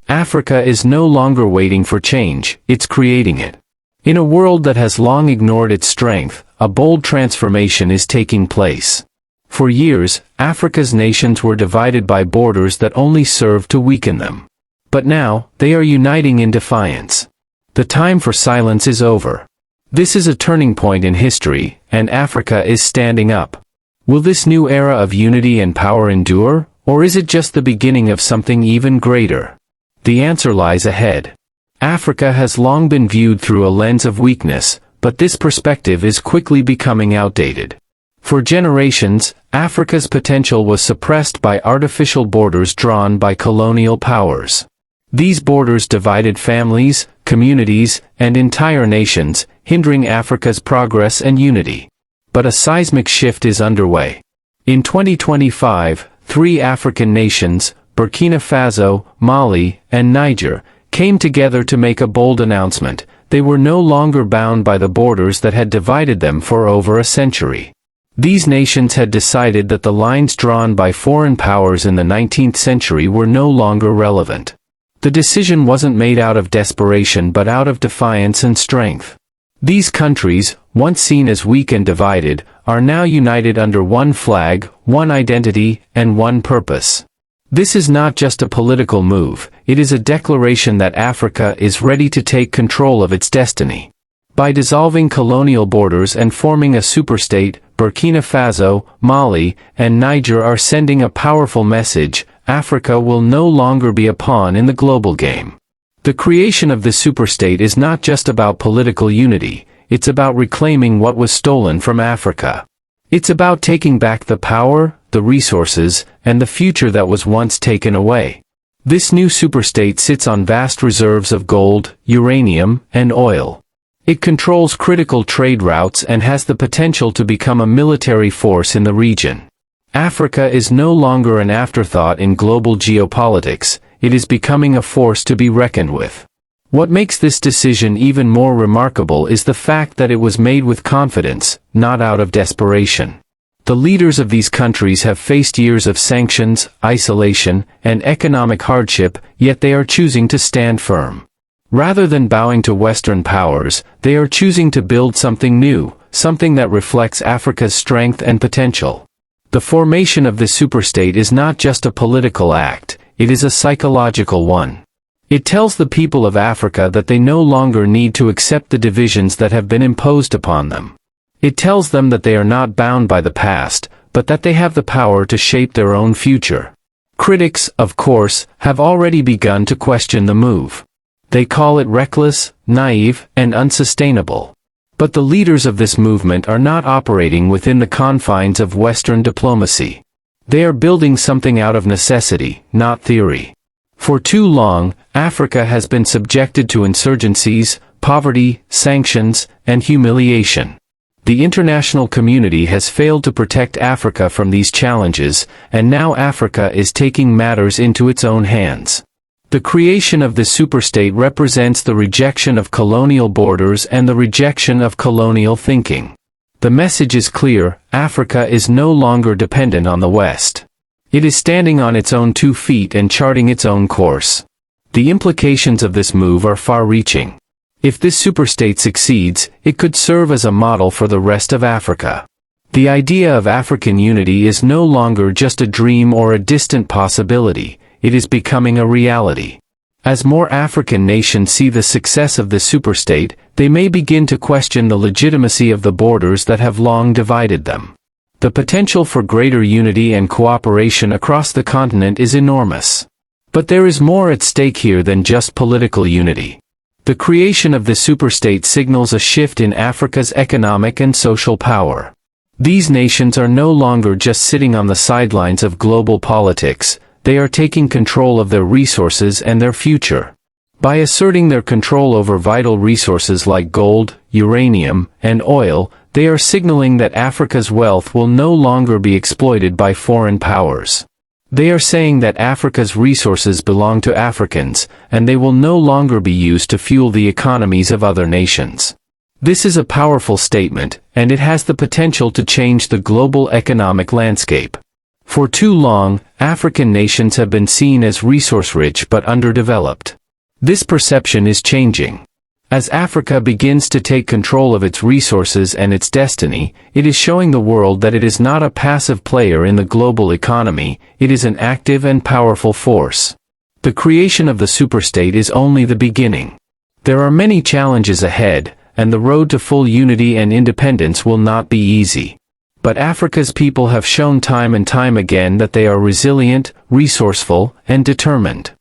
Africa is no longer waiting for change, it's creating it. In a world that has long ignored its strength, a bold transformation is taking place. For years, Africa's nations were divided by borders that only served to weaken them. But now, they are uniting in defiance. The time for silence is over. This is a turning point in history, and Africa is standing up. Will this new era of unity and power endure, or is it just the beginning of something even greater? The answer lies ahead. Africa has long been viewed through a lens of weakness, but this perspective is quickly becoming outdated. For generations, Africa's potential was suppressed by artificial borders drawn by colonial powers. These borders divided families, communities, and entire nations, hindering Africa's progress and unity. But a seismic shift is underway. In 2025, 3 African nations, Burkina Faso, Mali, and Niger, came together to make a bold announcement. They were no longer bound by the borders that had divided them for over a century. These nations had decided that the lines drawn by foreign powers in the 19th century were no longer relevant. The decision wasn't made out of desperation but out of defiance and strength. These countries, once seen as weak and divided, are now united under one flag, one identity, and one purpose. This is not just a political move, it is a declaration that Africa is ready to take control of its destiny. By dissolving colonial borders and forming a superstate, Burkina Faso, Mali, and Niger are sending a powerful message: Africa will no longer be a pawn in the global game. The creation of the superstate is not just about political unity, it's about reclaiming what was stolen from Africa. It's about taking back the power, the resources, and the future that was once taken away. This new superstate sits on vast reserves of gold, uranium, and oil. It controls critical trade routes and has the potential to become a military force in the region. Africa is no longer an afterthought in global geopolitics, it is becoming a force to be reckoned with. What makes this decision even more remarkable is the fact that it was made with confidence, not out of desperation. The leaders of these countries have faced years of sanctions, isolation, and economic hardship, yet they are choosing to stand firm. Rather than bowing to Western powers, they are choosing to build something new, something that reflects Africa's strength and potential. The formation of the superstate is not just a political act, it is a psychological one. It tells the people of Africa that they no longer need to accept the divisions that have been imposed upon them. It tells them that they are not bound by the past, but that they have the power to shape their own future. Critics, of course, have already begun to question the move. They call it reckless, naive, and unsustainable. But the leaders of this movement are not operating within the confines of Western diplomacy. They are building something out of necessity, not theory. For too long, Africa has been subjected to insurgencies, poverty, sanctions, and humiliation. The international community has failed to protect Africa from these challenges, and now Africa is taking matters into its own hands. The creation of the superstate represents the rejection of colonial borders and the rejection of colonial thinking. The message is clear: Africa is no longer dependent on the West. It is standing on its own 2 feet and charting its own course. The implications of this move are far-reaching. If this superstate succeeds, it could serve as a model for the rest of Africa. The idea of African unity is no longer just a dream or a distant possibility, it is becoming a reality. As more African nations see the success of the superstate, they may begin to question the legitimacy of the borders that have long divided them. The potential for greater unity and cooperation across the continent is enormous. But there is more at stake here than just political unity. The creation of the superstate signals a shift in Africa's economic and social power. These nations are no longer just sitting on the sidelines of global politics, they are taking control of their resources and their future. By asserting their control over vital resources like gold, uranium, and oil, they are signaling that Africa's wealth will no longer be exploited by foreign powers. They are saying that Africa's resources belong to Africans, and they will no longer be used to fuel the economies of other nations. This is a powerful statement, and it has the potential to change the global economic landscape. For too long, African nations have been seen as resource-rich but underdeveloped. This perception is changing. As Africa begins to take control of its resources and its destiny, it is showing the world that it is not a passive player in the global economy, it is an active and powerful force. The creation of the superstate is only the beginning. There are many challenges ahead, and the road to full unity and independence will not be easy. But Africa's people have shown time and time again that they are resilient, resourceful, and determined.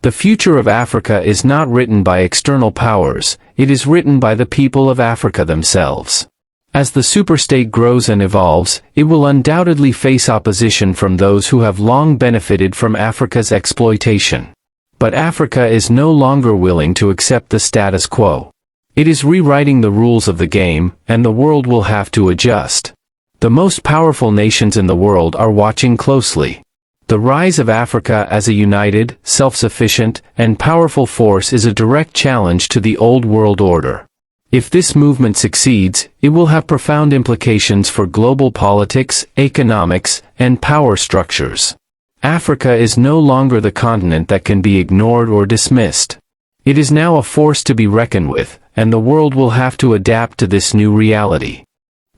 The future of Africa is not written by external powers, it is written by the people of Africa themselves. As the superstate grows and evolves, it will undoubtedly face opposition from those who have long benefited from Africa's exploitation. But Africa is no longer willing to accept the status quo. It is rewriting the rules of the game, and the world will have to adjust. The most powerful nations in the world are watching closely. The rise of Africa as a united, self-sufficient, and powerful force is a direct challenge to the old world order. If this movement succeeds, it will have profound implications for global politics, economics, and power structures. Africa is no longer the continent that can be ignored or dismissed. It is now a force to be reckoned with, and the world will have to adapt to this new reality.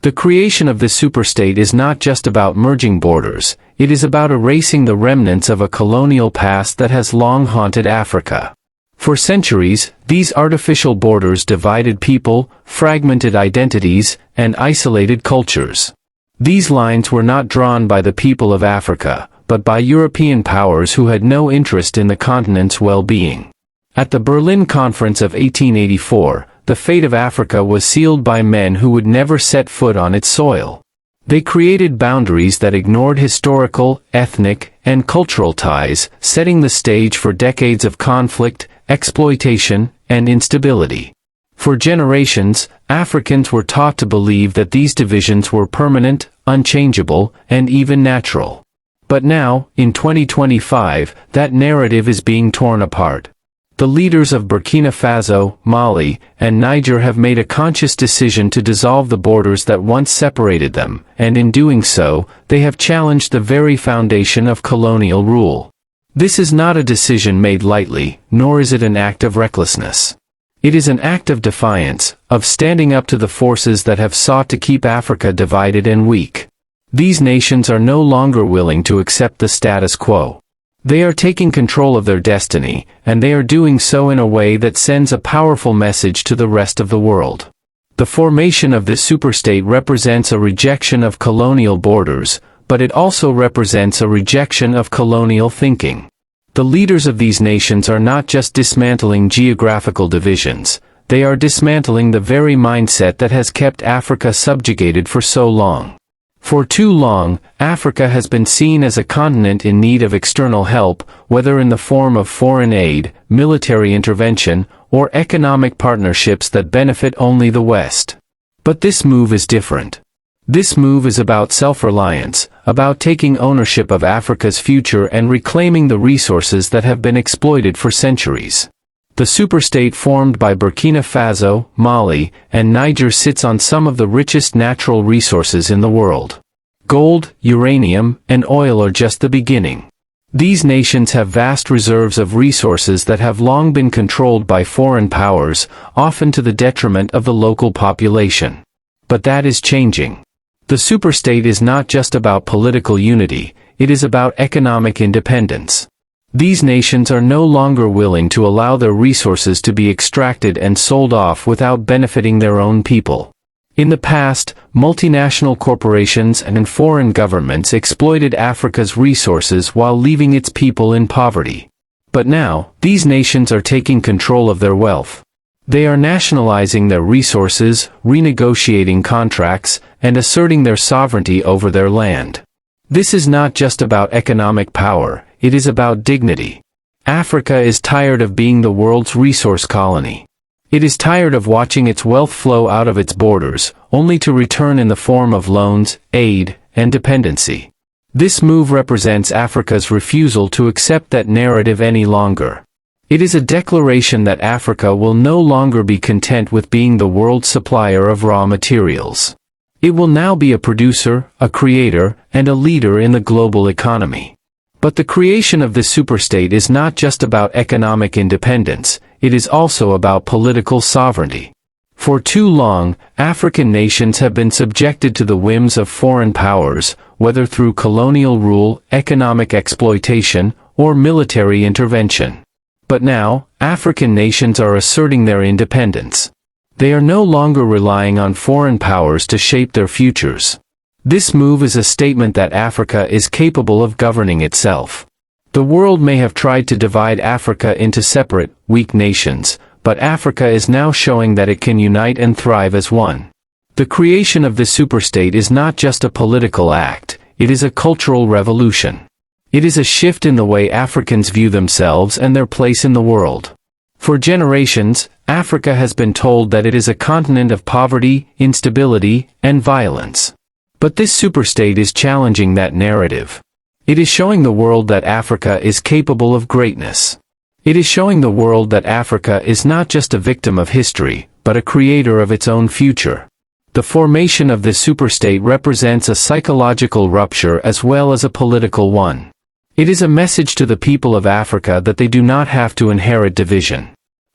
The creation of this superstate is not just about merging borders, it is about erasing the remnants of a colonial past that has long haunted Africa. For centuries, these artificial borders divided people, fragmented identities, and isolated cultures. These lines were not drawn by the people of Africa, but by European powers who had no interest in the continent's well-being. At the Berlin Conference of 1884, the fate of Africa was sealed by men who would never set foot on its soil. They created boundaries that ignored historical, ethnic, and cultural ties, setting the stage for decades of conflict, exploitation, and instability. For generations, Africans were taught to believe that these divisions were permanent, unchangeable, and even natural. But now, in 2025, that narrative is being torn apart. The leaders of Burkina Faso, Mali, and Niger have made a conscious decision to dissolve the borders that once separated them, and in doing so, they have challenged the very foundation of colonial rule. This is not a decision made lightly, nor is it an act of recklessness. It is an act of defiance, of standing up to the forces that have sought to keep Africa divided and weak. These nations are no longer willing to accept the status quo. They are taking control of their destiny, and they are doing so in a way that sends a powerful message to the rest of the world. The formation of this superstate represents a rejection of colonial borders, but it also represents a rejection of colonial thinking. The leaders of these nations are not just dismantling geographical divisions, they are dismantling the very mindset that has kept Africa subjugated for so long. For too long, Africa has been seen as a continent in need of external help, whether in the form of foreign aid, military intervention, or economic partnerships that benefit only the West. But this move is different. This move is about self-reliance, about taking ownership of Africa's future and reclaiming the resources that have been exploited for centuries. The superstate formed by Burkina Faso, Mali, and Niger sits on some of the richest natural resources in the world. Gold, uranium, and oil are just the beginning. These nations have vast reserves of resources that have long been controlled by foreign powers, often to the detriment of the local population. But that is changing. The superstate is not just about political unity, it is about economic independence. These nations are no longer willing to allow their resources to be extracted and sold off without benefiting their own people. In the past, multinational corporations and foreign governments exploited Africa's resources while leaving its people in poverty. But now, these nations are taking control of their wealth. They are nationalizing their resources, renegotiating contracts, and asserting their sovereignty over their land. This is not just about economic power, it is about dignity. Africa is tired of being the world's resource colony. It is tired of watching its wealth flow out of its borders, only to return in the form of loans, aid, and dependency. This move represents Africa's refusal to accept that narrative any longer. It is a declaration that Africa will no longer be content with being the world's supplier of raw materials. It will now be a producer, a creator, and a leader in the global economy. But the creation of this superstate is not just about economic independence, it is also about political sovereignty. For too long, African nations have been subjected to the whims of foreign powers, whether through colonial rule, economic exploitation, or military intervention. But now, African nations are asserting their independence. They are no longer relying on foreign powers to shape their futures. This move is a statement that Africa is capable of governing itself. The world may have tried to divide Africa into separate, weak nations, but Africa is now showing that it can unite and thrive as one. The creation of this superstate is not just a political act, it is a cultural revolution. It is a shift in the way Africans view themselves and their place in the world. For generations, Africa has been told that it is a continent of poverty, instability, and violence. But this superstate is challenging that narrative. It is showing the world that Africa is capable of greatness. It is showing the world that Africa is not just a victim of history, but a creator of its own future. The formation of this superstate represents a psychological rupture as well as a political one. It is a message to the people of Africa that they do not have to inherit division.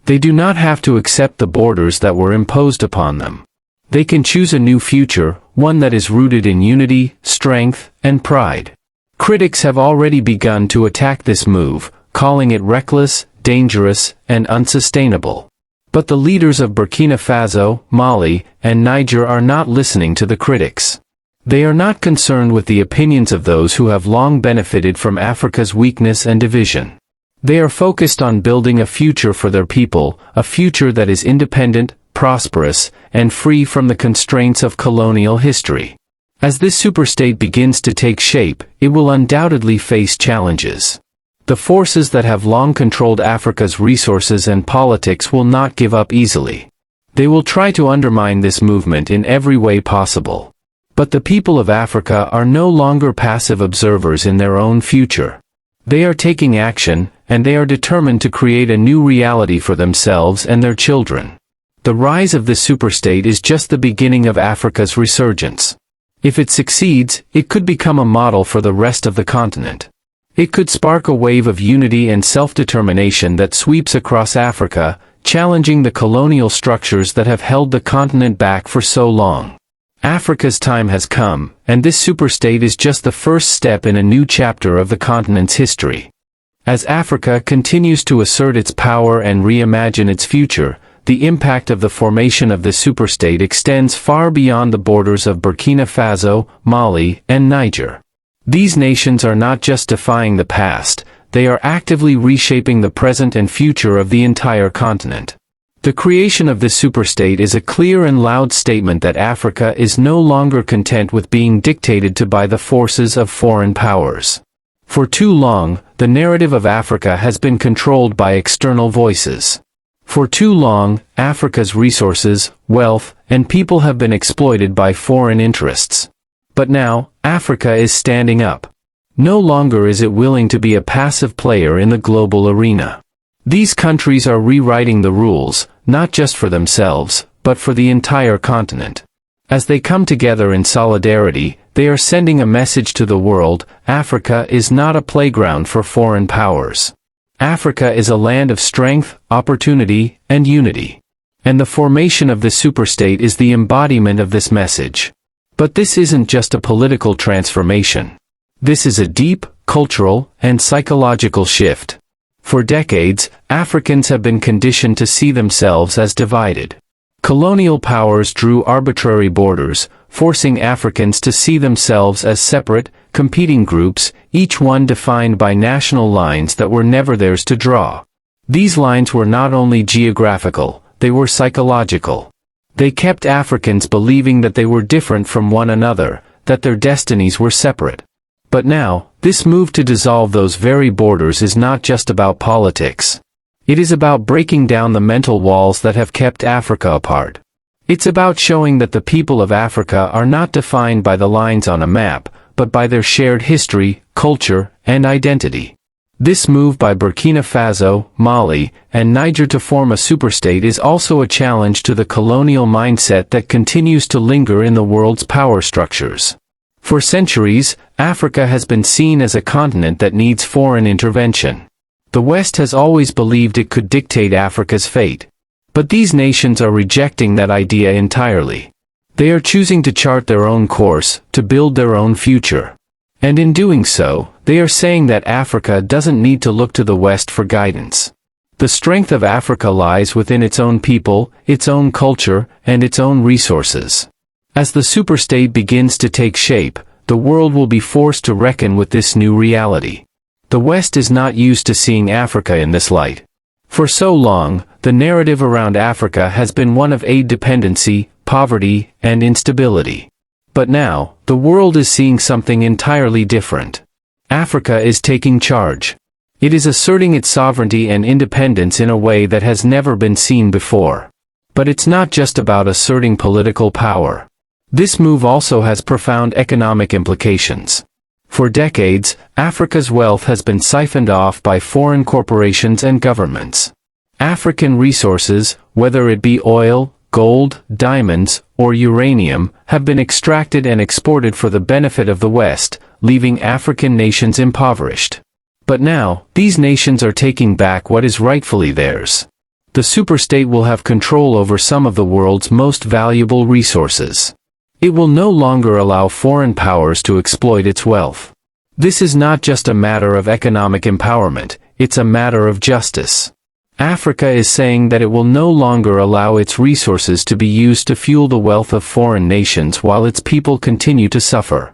They do not have to accept the borders that were imposed upon them. They can choose a new future, one that is rooted in unity, strength, and pride. Critics have already begun to attack this move, calling it reckless, dangerous, and unsustainable. But the leaders of Burkina Faso, Mali, and Niger are not listening to the critics. They are not concerned with the opinions of those who have long benefited from Africa's weakness and division. They are focused on building a future for their people, a future that is independent, prosperous, and free from the constraints of colonial history. As this superstate begins to take shape, it will undoubtedly face challenges. The forces that have long controlled Africa's resources and politics will not give up easily. They will try to undermine this movement in every way possible. But the people of Africa are no longer passive observers in their own future. They are taking action, and they are determined to create a new reality for themselves and their children. The rise of this superstate is just the beginning of Africa's resurgence. If it succeeds, it could become a model for the rest of the continent. It could spark a wave of unity and self-determination that sweeps across Africa, challenging the colonial structures that have held the continent back for so long. Africa's time has come, and this superstate is just the first step in a new chapter of the continent's history. As Africa continues to assert its power and reimagine its future, the impact of the formation of this superstate extends far beyond the borders of Burkina Faso, Mali, and Niger. These nations are not just defying the past, they are actively reshaping the present and future of the entire continent. The creation of this superstate is a clear and loud statement that Africa is no longer content with being dictated to by the forces of foreign powers. For too long, the narrative of Africa has been controlled by external voices. For too long, Africa's resources, wealth, and people have been exploited by foreign interests. But now, Africa is standing up. No longer is it willing to be a passive player in the global arena. These countries are rewriting the rules, not just for themselves, but for the entire continent. As they come together in solidarity, they are sending a message to the world: Africa is not a playground for foreign powers. Africa is a land of strength, opportunity, and unity. And the formation of the superstate is the embodiment of this message. But this isn't just a political transformation. This is a deep, cultural, and psychological shift. For decades, Africans have been conditioned to see themselves as divided. Colonial powers drew arbitrary borders, forcing Africans to see themselves as separate, competing groups, each one defined by national lines that were never theirs to draw. These lines were not only geographical, they were psychological. They kept Africans believing that they were different from one another, that their destinies were separate. But now, this move to dissolve those very borders is not just about politics. It is about breaking down the mental walls that have kept Africa apart. It's about showing that the people of Africa are not defined by the lines on a map, but by their shared history, culture, and identity. This move by Burkina Faso, Mali, and Niger to form a superstate is also a challenge to the colonial mindset that continues to linger in the world's power structures. For centuries, Africa has been seen as a continent that needs foreign intervention. The West has always believed it could dictate Africa's fate. But these nations are rejecting that idea entirely. They are choosing to chart their own course, to build their own future. And in doing so, they are saying that Africa doesn't need to look to the West for guidance. The strength of Africa lies within its own people, its own culture, and its own resources. As the superstate begins to take shape, the world will be forced to reckon with this new reality. The West is not used to seeing Africa in this light. For so long, the narrative around Africa has been one of aid dependency, poverty, and instability. But now, the world is seeing something entirely different. Africa is taking charge. It is asserting its sovereignty and independence in a way that has never been seen before. But it's not just about asserting political power. This move also has profound economic implications. For decades, Africa's wealth has been siphoned off by foreign corporations and governments. African resources, whether it be oil, gold, diamonds, or uranium, have been extracted and exported for the benefit of the West, leaving African nations impoverished. But now, these nations are taking back what is rightfully theirs. The superstate will have control over some of the world's most valuable resources. It will no longer allow foreign powers to exploit its wealth. This is not just a matter of economic empowerment, it's a matter of justice. Africa is saying that it will no longer allow its resources to be used to fuel the wealth of foreign nations while its people continue to suffer.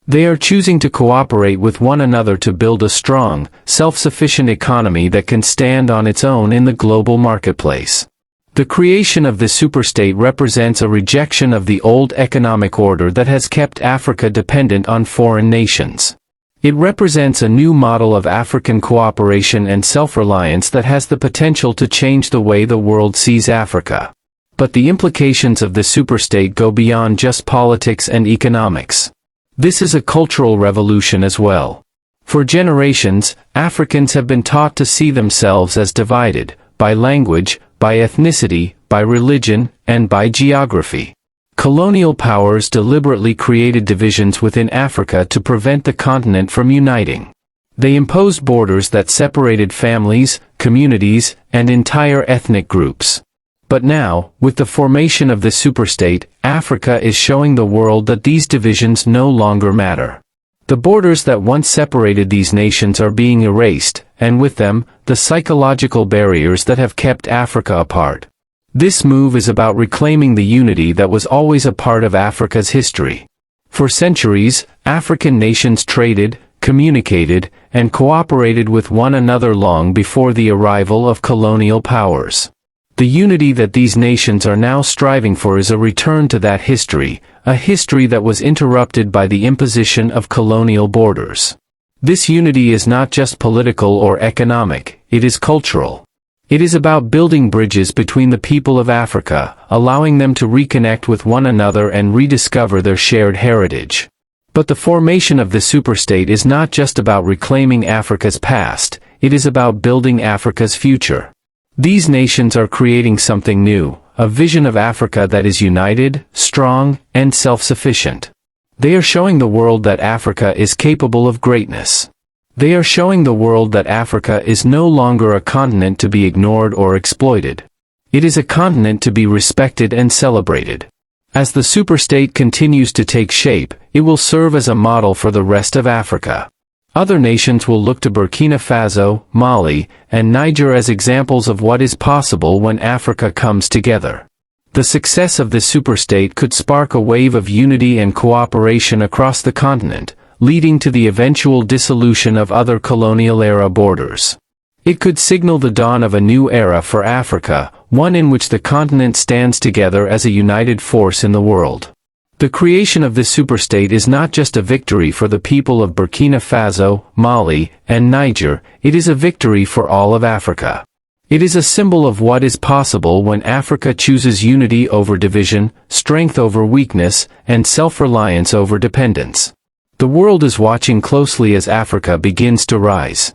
They are choosing to cooperate with one another to build a strong, self-sufficient economy that can stand on its own in the global marketplace. The creation of the superstate represents a rejection of the old economic order that has kept Africa dependent on foreign nations. It represents a new model of African cooperation and self-reliance that has the potential to change the way the world sees Africa. But the implications of the superstate go beyond just politics and economics. This is a cultural revolution as well. For generations, Africans have been taught to see themselves as divided, by language, by ethnicity, by religion, and by geography. Colonial powers deliberately created divisions within Africa to prevent the continent from uniting. They imposed borders that separated families, communities, and entire ethnic groups. But now, with the formation of the superstate, Africa is showing the world that these divisions no longer matter. The borders that once separated these nations are being erased, and with them, the psychological barriers that have kept Africa apart. This move is about reclaiming the unity that was always a part of Africa's history. For centuries, African nations traded, communicated, and cooperated with one another long before the arrival of colonial powers. The unity that these nations are now striving for is a return to that history, a history that was interrupted by the imposition of colonial borders. This unity is not just political or economic, it is cultural. It is about building bridges between the people of Africa, allowing them to reconnect with one another and rediscover their shared heritage. But the formation of the superstate is not just about reclaiming Africa's past, it is about building Africa's future. These nations are creating something new, a vision of Africa that is united, strong, and self-sufficient. They are showing the world that Africa is capable of greatness. They are showing the world that Africa is no longer a continent to be ignored or exploited. It is a continent to be respected and celebrated. As the superstate continues to take shape, it will serve as a model for the rest of Africa. Other nations will look to Burkina Faso, Mali, and Niger as examples of what is possible when Africa comes together. The success of this superstate could spark a wave of unity and cooperation across the continent, leading to the eventual dissolution of other colonial-era borders. It could signal the dawn of a new era for Africa, one in which the continent stands together as a united force in the world. The creation of this superstate is not just a victory for the people of Burkina Faso, Mali, and Niger, it is a victory for all of Africa. It is a symbol of what is possible when Africa chooses unity over division, strength over weakness, and self-reliance over dependence. The world is watching closely as Africa begins to rise.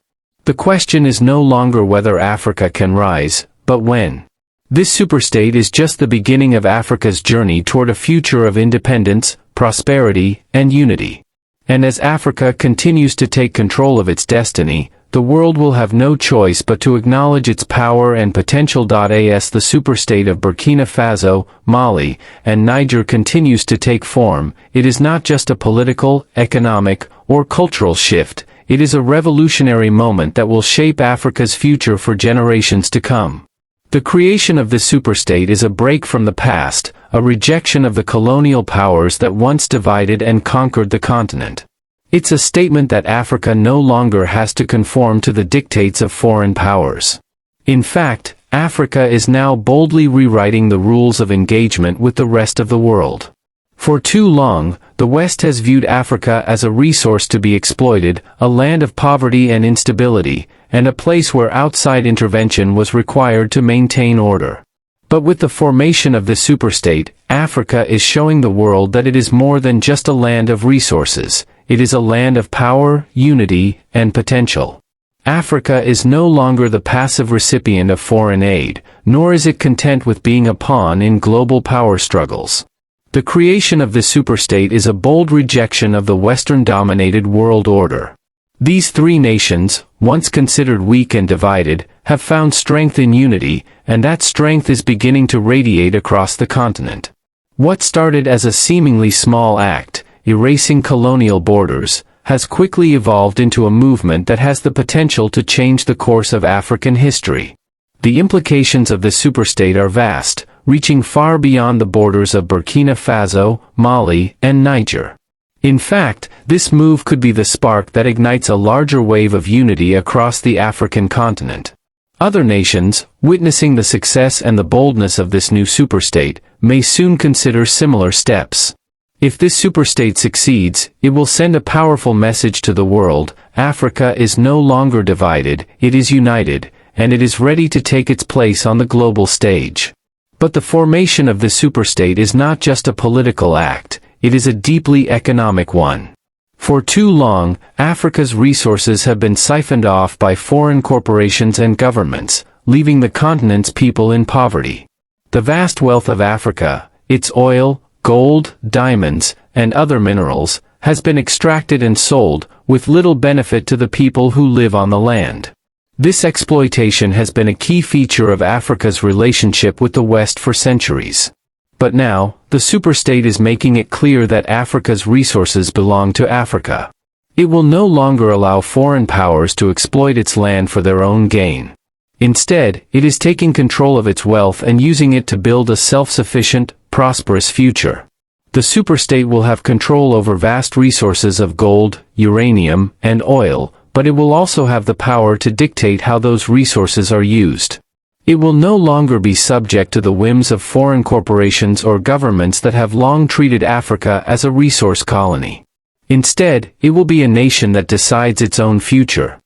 The question is no longer whether Africa can rise, but when. This superstate is just the beginning of Africa's journey toward a future of independence, prosperity, and unity. And as Africa continues to take control of its destiny, the world will have no choice but to acknowledge its power and potential. As the superstate of Burkina Faso, Mali, and Niger continues to take form, it is not just a political, economic, or cultural shift, it is a revolutionary moment that will shape Africa's future for generations to come. The creation of this superstate is a break from the past, a rejection of the colonial powers that once divided and conquered the continent. It's a statement that Africa no longer has to conform to the dictates of foreign powers. In fact, Africa is now boldly rewriting the rules of engagement with the rest of the world. For too long, the West has viewed Africa as a resource to be exploited, a land of poverty and instability, and a place where outside intervention was required to maintain order. But with the formation of this superstate, Africa is showing the world that it is more than just a land of resources. It is a land of power, unity, and potential. Africa is no longer the passive recipient of foreign aid, nor is it content with being a pawn in global power struggles. The creation of this superstate is a bold rejection of the Western-dominated world order. These three nations, once considered weak and divided, have found strength in unity, and that strength is beginning to radiate across the continent. What started as a seemingly small act, erasing colonial borders, has quickly evolved into a movement that has the potential to change the course of African history. The implications of this superstate are vast, reaching far beyond the borders of Burkina Faso, Mali, and Niger. In fact, this move could be the spark that ignites a larger wave of unity across the African continent. Other nations, witnessing the success and the boldness of this new superstate, may soon consider similar steps. If this superstate succeeds, it will send a powerful message to the world: Africa is no longer divided, it is united, and it is ready to take its place on the global stage. But the formation of this superstate is not just a political act, it is a deeply economic one. For too long, Africa's resources have been siphoned off by foreign corporations and governments, leaving the continent's people in poverty. The vast wealth of Africa, its oil, gold, diamonds, and other minerals, has been extracted and sold, with little benefit to the people who live on the land. This exploitation has been a key feature of Africa's relationship with the West for centuries. But now, the superstate is making it clear that Africa's resources belong to Africa. It will no longer allow foreign powers to exploit its land for their own gain. Instead, it is taking control of its wealth and using it to build a self-sufficient, prosperous future. The superstate will have control over vast resources of gold, uranium, and oil, but it will also have the power to dictate how those resources are used. It will no longer be subject to the whims of foreign corporations or governments that have long treated Africa as a resource colony. Instead, it will be a nation that decides its own future.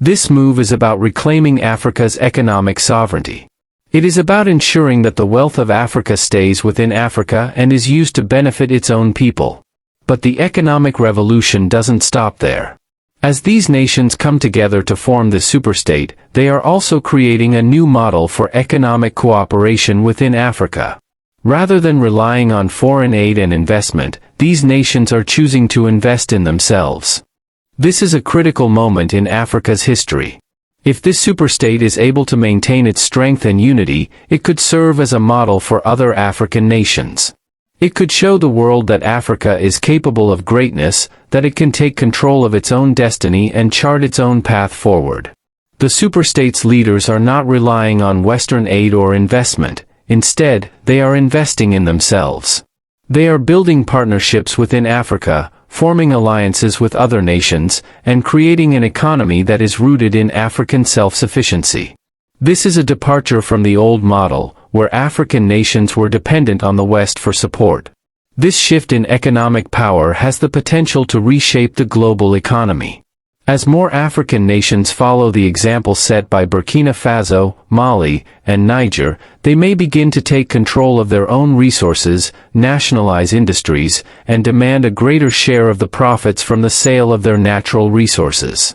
This move is about reclaiming Africa's economic sovereignty. It is about ensuring that the wealth of Africa stays within Africa and is used to benefit its own people. But the economic revolution doesn't stop there. As these nations come together to form the superstate, they are also creating a new model for economic cooperation within Africa. Rather than relying on foreign aid and investment, these nations are choosing to invest in themselves. This is a critical moment in Africa's history. If this superstate is able to maintain its strength and unity, it could serve as a model for other African nations. It could show the world that Africa is capable of greatness, that it can take control of its own destiny and chart its own path forward. The superstate's leaders are not relying on Western aid or investment. Instead, they are investing in themselves. They are building partnerships within Africa, forming alliances with other nations, and creating an economy that is rooted in African self-sufficiency. This is a departure from the old model, where African nations were dependent on the West for support. This shift in economic power has the potential to reshape the global economy. As more African nations follow the example set by Burkina Faso, Mali, and Niger, they may begin to take control of their own resources, nationalize industries, and demand a greater share of the profits from the sale of their natural resources.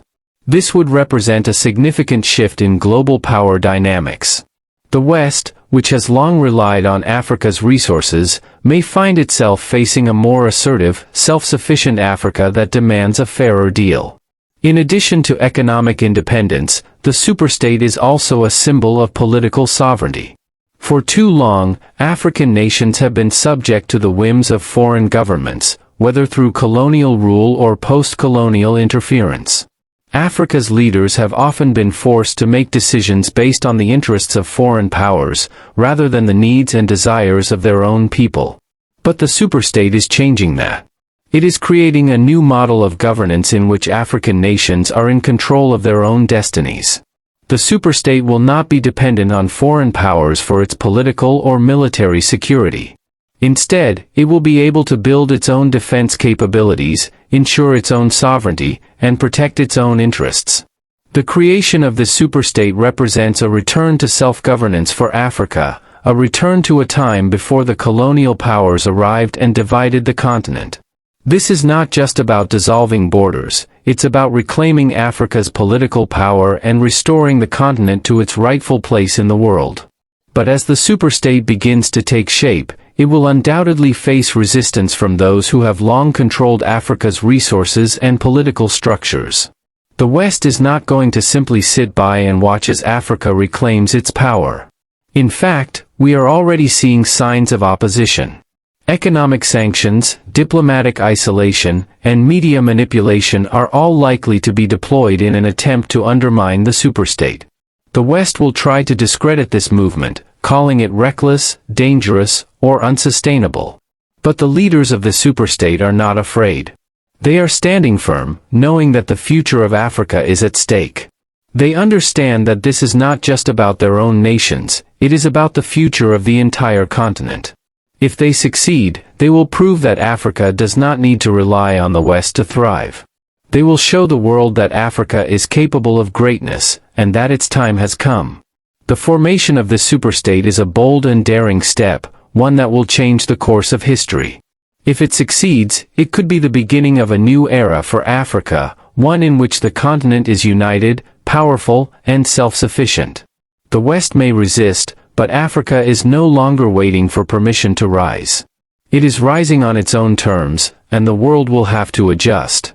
This would represent a significant shift in global power dynamics. The West, which has long relied on Africa's resources, may find itself facing a more assertive, self-sufficient Africa that demands a fairer deal. In addition to economic independence, the superstate is also a symbol of political sovereignty. For too long, African nations have been subject to the whims of foreign governments, whether through colonial rule or post-colonial interference. Africa's leaders have often been forced to make decisions based on the interests of foreign powers, rather than the needs and desires of their own people. But the superstate is changing that. It is creating a new model of governance in which African nations are in control of their own destinies. The superstate will not be dependent on foreign powers for its political or military security. Instead, it will be able to build its own defense capabilities, ensure its own sovereignty, and protect its own interests. The creation of the superstate represents a return to self-governance for Africa, a return to a time before the colonial powers arrived and divided the continent. This is not just about dissolving borders, it's about reclaiming Africa's political power and restoring the continent to its rightful place in the world. But as the superstate begins to take shape, it will undoubtedly face resistance from those who have long controlled Africa's resources and political structures. The West is not going to simply sit by and watch as Africa reclaims its power. In fact, we are already seeing signs of opposition. Economic sanctions, diplomatic isolation, and media manipulation are all likely to be deployed in an attempt to undermine the superstate. The West will try to discredit this movement, calling it reckless, dangerous, or unsustainable. But the leaders of the superstate are not afraid. They are standing firm, knowing that the future of Africa is at stake. They understand that this is not just about their own nations, it is about the future of the entire continent. If they succeed, they will prove that Africa does not need to rely on the West to thrive. They will show the world that Africa is capable of greatness, and that its time has come. The formation of this superstate is a bold and daring step, one that will change the course of history. If it succeeds, it could be the beginning of a new era for Africa, one in which the continent is united, powerful, and self-sufficient. The West may resist, but Africa is no longer waiting for permission to rise. It is rising on its own terms, and the world will have to adjust.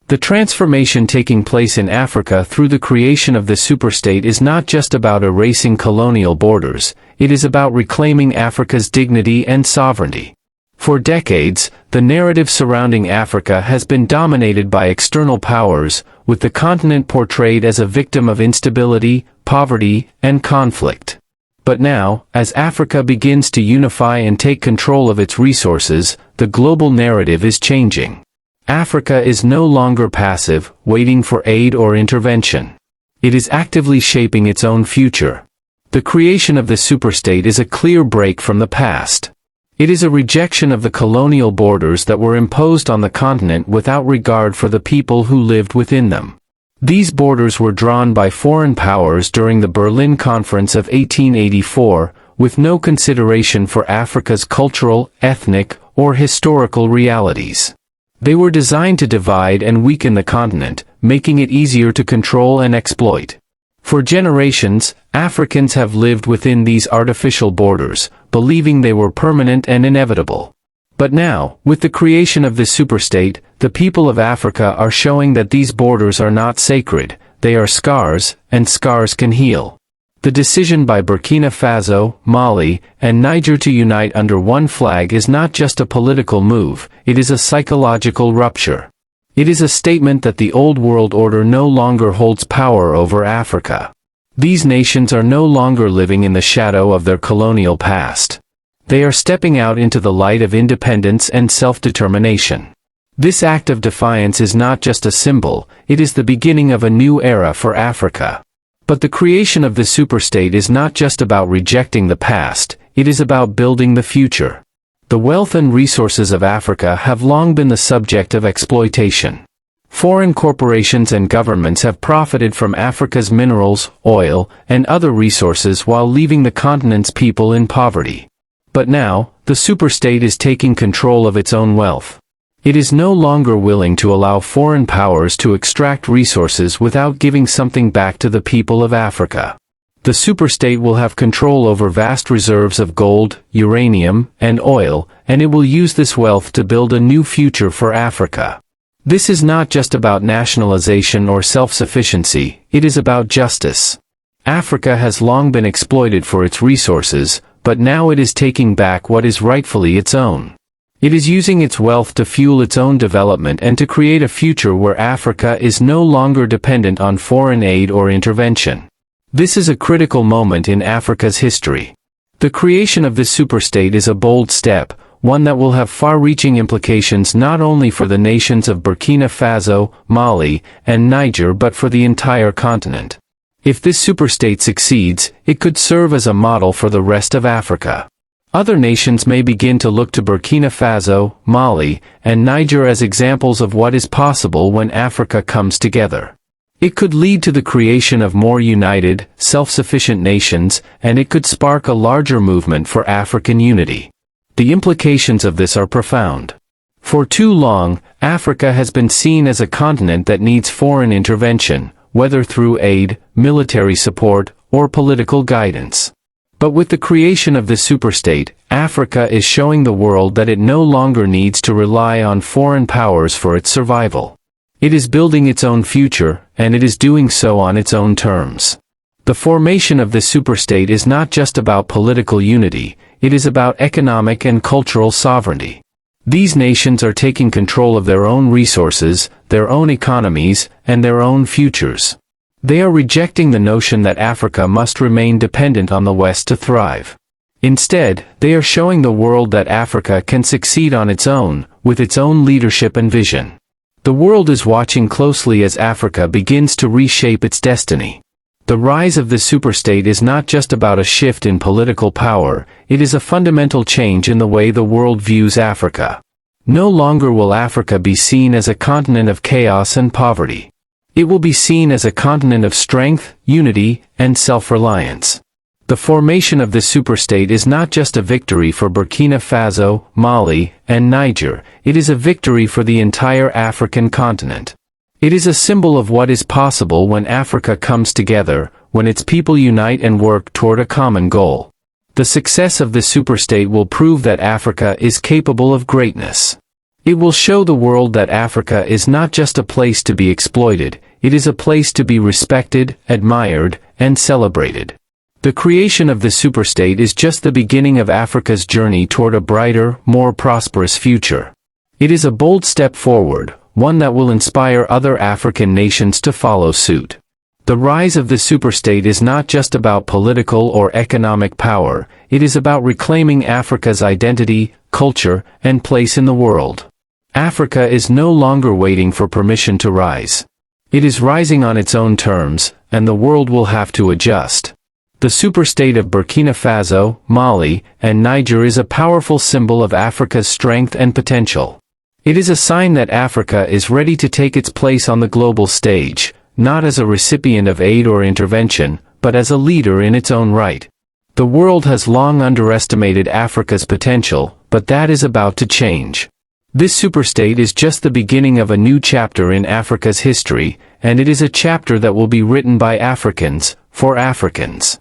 The transformation taking place in Africa through the creation of the superstate is not just about erasing colonial borders, it is about reclaiming Africa's dignity and sovereignty. For decades, the narrative surrounding Africa has been dominated by external powers, with the continent portrayed as a victim of instability, poverty, and conflict. But now, as Africa begins to unify and take control of its resources, the global narrative is changing. Africa is no longer passive, waiting for aid or intervention. It is actively shaping its own future. The creation of the superstate is a clear break from the past. It is a rejection of the colonial borders that were imposed on the continent without regard for the people who lived within them. These borders were drawn by foreign powers during the Berlin Conference of 1884, with no consideration for Africa's cultural, ethnic, or historical realities. They were designed to divide and weaken the continent, making it easier to control and exploit. For generations, Africans have lived within these artificial borders, believing they were permanent and inevitable. But now, with the creation of this superstate, the people of Africa are showing that these borders are not sacred, they are scars, and scars can heal. The decision by Burkina Faso, Mali, and Niger to unite under one flag is not just a political move, it is a psychological rupture. It is a statement that the old world order no longer holds power over Africa. These nations are no longer living in the shadow of their colonial past. They are stepping out into the light of independence and self-determination. This act of defiance is not just a symbol, it is the beginning of a new era for Africa. But the creation of the superstate is not just about rejecting the past, it is about building the future. The wealth and resources of Africa have long been the subject of exploitation. Foreign corporations and governments have profited from Africa's minerals, oil, and other resources while leaving the continent's people in poverty. But now, the superstate is taking control of its own wealth. It is no longer willing to allow foreign powers to extract resources without giving something back to the people of Africa. The superstate will have control over vast reserves of gold, uranium, and oil, and it will use this wealth to build a new future for Africa. This is not just about nationalization or self-sufficiency, it is about justice. Africa has long been exploited for its resources, but now it is taking back what is rightfully its own. It is using its wealth to fuel its own development and to create a future where Africa is no longer dependent on foreign aid or intervention. This is a critical moment in Africa's history. The creation of this superstate is a bold step, one that will have far-reaching implications not only for the nations of Burkina Faso, Mali, and Niger but for the entire continent. If this superstate succeeds, it could serve as a model for the rest of Africa. Other nations may begin to look to Burkina Faso, Mali, and Niger as examples of what is possible when Africa comes together. It could lead to the creation of more united, self-sufficient nations, and it could spark a larger movement for African unity. The implications of this are profound. For too long, Africa has been seen as a continent that needs foreign intervention, whether through aid, military support, or political guidance. But with the creation of this superstate, Africa is showing the world that it no longer needs to rely on foreign powers for its survival. It is building its own future, and it is doing so on its own terms. The formation of this superstate is not just about political unity, it is about economic and cultural sovereignty. These nations are taking control of their own resources, their own economies, and their own futures. They are rejecting the notion that Africa must remain dependent on the West to thrive. Instead, they are showing the world that Africa can succeed on its own, with its own leadership and vision. The world is watching closely as Africa begins to reshape its destiny. The rise of this superstate is not just about a shift in political power, it is a fundamental change in the way the world views Africa. No longer will Africa be seen as a continent of chaos and poverty. It will be seen as a continent of strength, unity, and self-reliance. The formation of this superstate is not just a victory for Burkina Faso, Mali, and Niger, it is a victory for the entire African continent. It is a symbol of what is possible when Africa comes together, when its people unite and work toward a common goal. The success of this superstate will prove that Africa is capable of greatness. It will show the world that Africa is not just a place to be exploited, it is a place to be respected, admired, and celebrated. The creation of the superstate is just the beginning of Africa's journey toward a brighter, more prosperous future. It is a bold step forward, one that will inspire other African nations to follow suit. The rise of the superstate is not just about political or economic power, it is about reclaiming Africa's identity, culture, and place in the world. Africa is no longer waiting for permission to rise. It is rising on its own terms, and the world will have to adjust. The superstate of Burkina Faso, Mali, and Niger is a powerful symbol of Africa's strength and potential. It is a sign that Africa is ready to take its place on the global stage, not as a recipient of aid or intervention, but as a leader in its own right. The world has long underestimated Africa's potential, but that is about to change. This superstate is just the beginning of a new chapter in Africa's history, and it is a chapter that will be written by Africans, for Africans.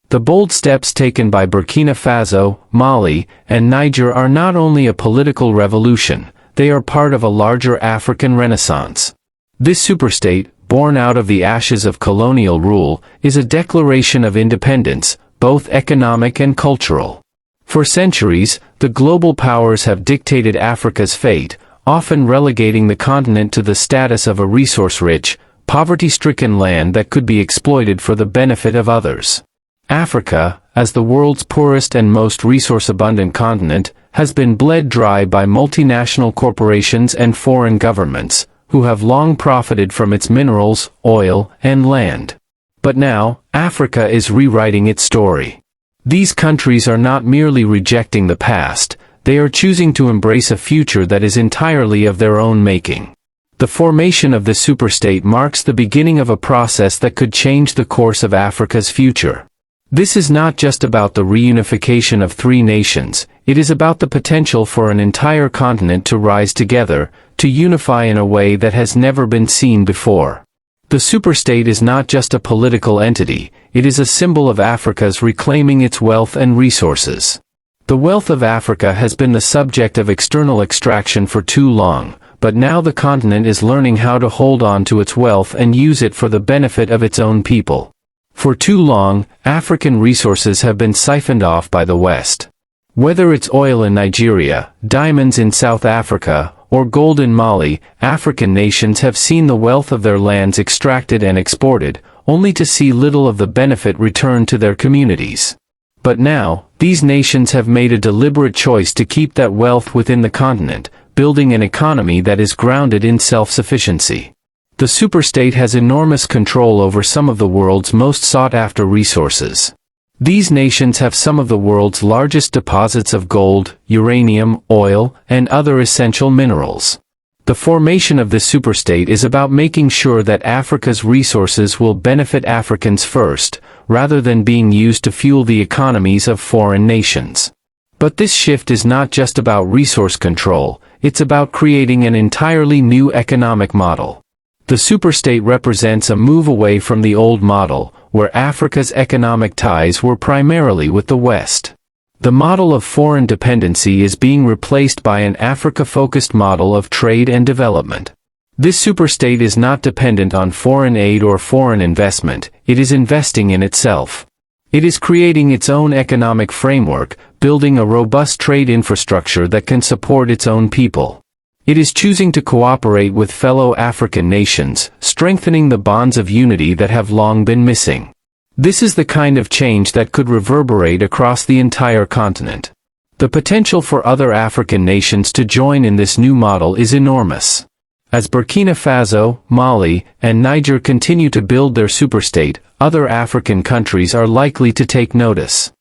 The bold steps taken by Burkina Faso, Mali, and Niger are not only a political revolution, they are part of a larger African renaissance. This superstate, born out of the ashes of colonial rule, is a declaration of independence, both economic and cultural. For centuries, the global powers have dictated Africa's fate, often relegating the continent to the status of a resource-rich, poverty-stricken land that could be exploited for the benefit of others. Africa, as the world's poorest and most resource-abundant continent, has been bled dry by multinational corporations and foreign governments, who have long profited from its minerals, oil, and land. But now, Africa is rewriting its story. These countries are not merely rejecting the past, they are choosing to embrace a future that is entirely of their own making. The formation of the superstate marks the beginning of a process that could change the course of Africa's future. This is not just about the reunification of three nations, it is about the potential for an entire continent to rise together, to unify in a way that has never been seen before. The superstate is not just a political entity, it is a symbol of Africa's reclaiming its wealth and resources. The wealth of Africa has been the subject of external extraction for too long, but now the continent is learning how to hold on to its wealth and use it for the benefit of its own people. For too long, African resources have been siphoned off by the West. Whether it's oil in Nigeria, diamonds in South Africa, or gold in Mali, African nations have seen the wealth of their lands extracted and exported, only to see little of the benefit returned to their communities. But now, these nations have made a deliberate choice to keep that wealth within the continent, building an economy that is grounded in self-sufficiency. The superstate has enormous control over some of the world's most sought-after resources. These nations have some of the world's largest deposits of gold, uranium, oil, and other essential minerals. The formation of this superstate is about making sure that Africa's resources will benefit Africans first, rather than being used to fuel the economies of foreign nations. But this shift is not just about resource control, it's about creating an entirely new economic model. The superstate represents a move away from the old model, where Africa's economic ties were primarily with the West. The model of foreign dependency is being replaced by an Africa-focused model of trade and development. This superstate is not dependent on foreign aid or foreign investment, it is investing in itself. It is creating its own economic framework, building a robust trade infrastructure that can support its own people. It is choosing to cooperate with fellow African nations, strengthening the bonds of unity that have long been missing. This is the kind of change that could reverberate across the entire continent. The potential for other African nations to join in this new model is enormous. As Burkina Faso, Mali, and Niger continue to build their superstate, other African countries are likely to take notice.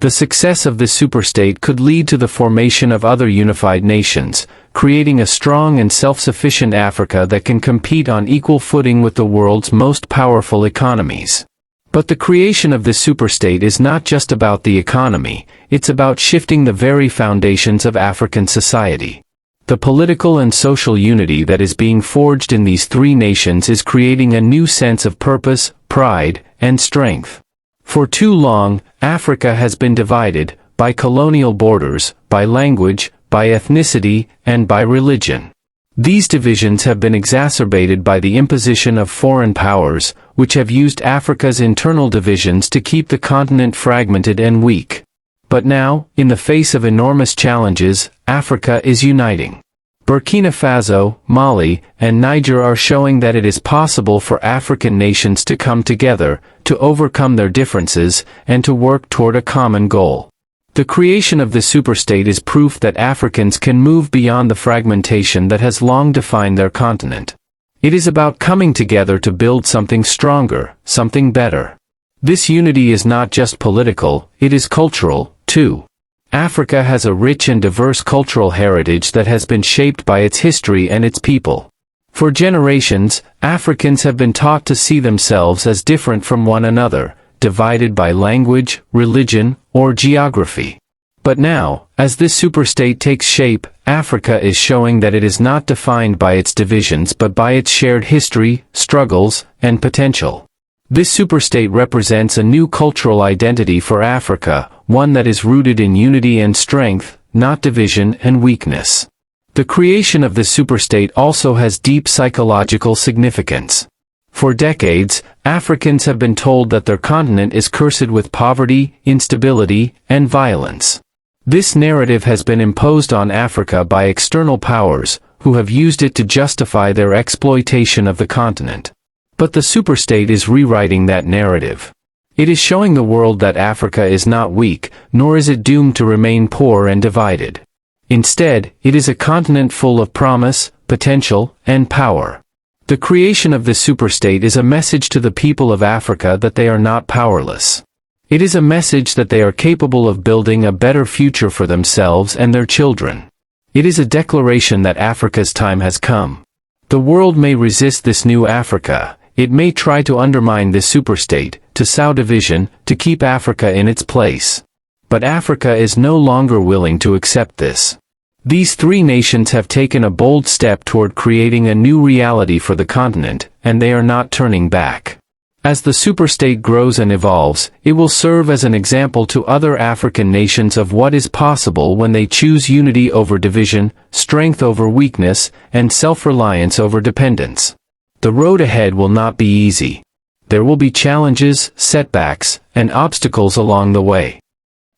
The success of this superstate could lead to the formation of other unified nations, creating a strong and self-sufficient Africa that can compete on equal footing with the world's most powerful economies. But the creation of this superstate is not just about the economy, it's about shifting the very foundations of African society. The political and social unity that is being forged in these three nations is creating a new sense of purpose, pride, and strength. For too long, Africa has been divided, by colonial borders, by language, by ethnicity, and by religion. These divisions have been exacerbated by the imposition of foreign powers, which have used Africa's internal divisions to keep the continent fragmented and weak. But now, in the face of enormous challenges, Africa is uniting. Burkina Faso, Mali, and Niger are showing that it is possible for African nations to come together, to overcome their differences, and to work toward a common goal. The creation of this superstate is proof that Africans can move beyond the fragmentation that has long defined their continent. It is about coming together to build something stronger, something better. This unity is not just political, it is cultural, too. Africa has a rich and diverse cultural heritage that has been shaped by its history and its people. For generations, Africans have been taught to see themselves as different from one another, divided by language, religion, or geography. But now, as this superstate takes shape, Africa is showing that it is not defined by its divisions but by its shared history, struggles, and potential. This superstate represents a new cultural identity for Africa, one that is rooted in unity and strength, not division and weakness. The creation of this superstate also has deep psychological significance. For decades, Africans have been told that their continent is cursed with poverty, instability, and violence. This narrative has been imposed on Africa by external powers, who have used it to justify their exploitation of the continent. But the superstate is rewriting that narrative. It is showing the world that Africa is not weak, nor is it doomed to remain poor and divided. Instead, it is a continent full of promise, potential, and power. The creation of this superstate is a message to the people of Africa that they are not powerless. It is a message that they are capable of building a better future for themselves and their children. It is a declaration that Africa's time has come. The world may resist this new Africa, it may try to undermine this superstate, to sow division, to keep Africa in its place. But Africa is no longer willing to accept this. These three nations have taken a bold step toward creating a new reality for the continent, and they are not turning back. As the superstate grows and evolves, it will serve as an example to other African nations of what is possible when they choose unity over division, strength over weakness, and self-reliance over dependence. The road ahead will not be easy. There will be challenges, setbacks, and obstacles along the way.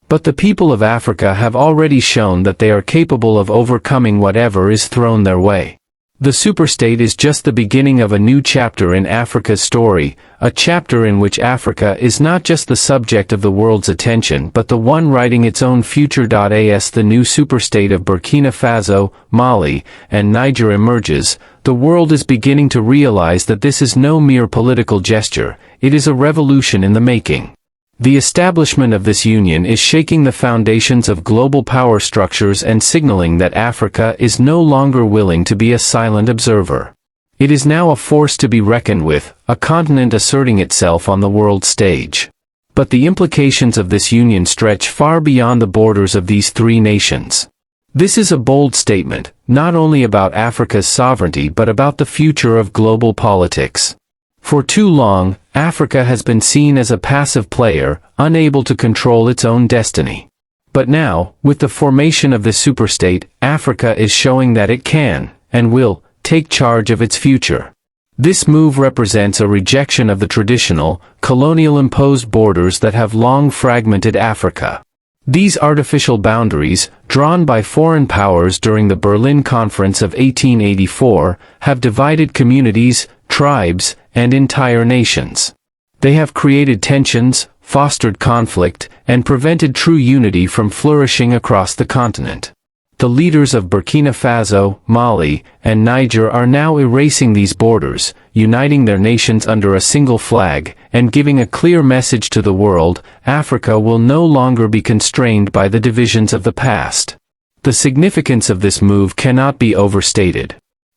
But the people of Africa have already shown that they are capable of overcoming whatever is thrown their way. The superstate is just the beginning of a new chapter in Africa's story, a chapter in which Africa is not just the subject of the world's attention but the one writing its own future. As the new superstate of Burkina Faso, Mali, and Niger emerges, the world is beginning to realize that this is no mere political gesture, it is a revolution in the making. The establishment of this union is shaking the foundations of global power structures and signaling that Africa is no longer willing to be a silent observer. It is now a force to be reckoned with, a continent asserting itself on the world stage. But the implications of this union stretch far beyond the borders of these three nations. This is a bold statement, not only about Africa's sovereignty but about the future of global politics. For too long, Africa has been seen as a passive player, unable to control its own destiny. But now, with the formation of this superstate, Africa is showing that it can, and will, take charge of its future. This move represents a rejection of the traditional, colonial-imposed borders that have long fragmented Africa. These artificial boundaries, drawn by foreign powers during the Berlin Conference of 1884, have divided communities, tribes, and entire nations. They have created tensions, fostered conflict, and prevented true unity from flourishing across the continent. The leaders of Burkina Faso, Mali, and Niger are now erasing these borders, uniting their nations under a single flag, and giving a clear message to the world: Africa will no longer be constrained by the divisions of the past. The significance of this move cannot be overstated.